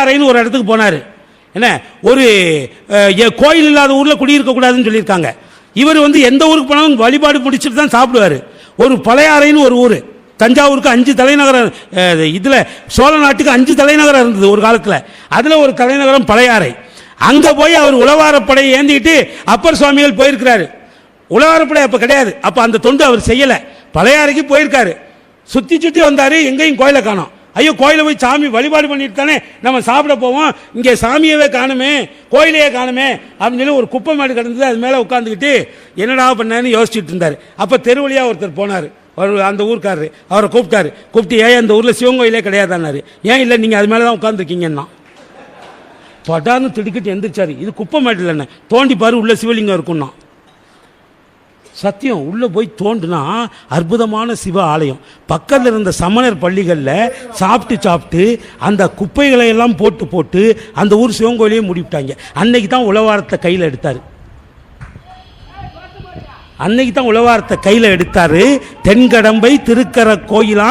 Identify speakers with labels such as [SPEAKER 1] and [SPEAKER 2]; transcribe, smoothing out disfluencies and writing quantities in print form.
[SPEAKER 1] பழையாறைன்னு ஒரு இடத்துக்கு போனார். என்ன, ஒரு கோயில் இல்லாத ஊரில் குடியிருக்கக்கூடாதுன்னு சொல்லியிருக்காங்க. இவர் எந்த ஊருக்கு போனாலும் வழிபாடு முடிச்சுட்டு தான் சாப்பிடுவார். ஒரு பழையாறைன்னு ஒரு ஊர், தஞ்சாவூருக்கு 5 தலைநகரம், இதில் சோழ நாட்டுக்கு 5 தலைநகரம் இருந்தது ஒரு காலத்தில். அதில் ஒரு தலைநகரம் பழையாறை. அங்கே போய் அவர் உழவாரப்படையை ஏந்திக்கிட்டு அப்பர் சுவாமிகள் போயிருக்கிறாரு. உழவாரப்படை அப்போ கிடையாது, அப்போ அந்த தொண்டு அவர் செய்யலை. பழையாறைக்கு போயிருக்காரு, சுற்றி சுற்றி வந்தார், எங்கேயும் கோயிலை காணோம். ஐயோ, கோயிலை போய் சாமி வழிபாடு பண்ணிட்டு தானே நம்ம சாப்பிட போவோம், இங்கே சாமியவே காணுமே, கோயிலையே காணுமே அப்படின்னு சொல்லி ஒரு குப்பை மாடு கிடந்தது, அது மேலே உட்காந்துக்கிட்டு என்னடா பண்ணான்னு யோசிச்சுட்டு இருந்தார். அப்போ தெருவழியாக ஒருத்தர் போனார், அந்த ஊருக்காரரு. அவரை கூப்பிட்டு ஏன் அந்த ஊரில் சிவன் கோயிலே கிடையாதான்னாரு. ஏன் இல்லை, நீங்கள் அது மேலே தான் உட்காந்துருக்கீங்கன்னா. படான்னு திடுக்கிட்டு எந்திரிச்சாரு. இது குப்பை மாடு இல்லைண்ணே, தோண்டி பாரு, உள்ள சிவலிங்கம் இருக்குன்னா. சத்தியம், உள்ளே போய் தோண்டுனா அற்புதமான சிவ ஆலயம். பக்கத்தில் இருந்த சமணர் பள்ளிகளில் சாப்பிட்டு அந்த குப்பைகளை எல்லாம் போட்டு அந்த ஊர் சிவங்கோயிலையும் முடிவிட்டாங்க. அன்னைக்கு தான் உழவாரத்தை கையில் எடுத்தார். தென்கடம்பை திருக்கர கோயிலான்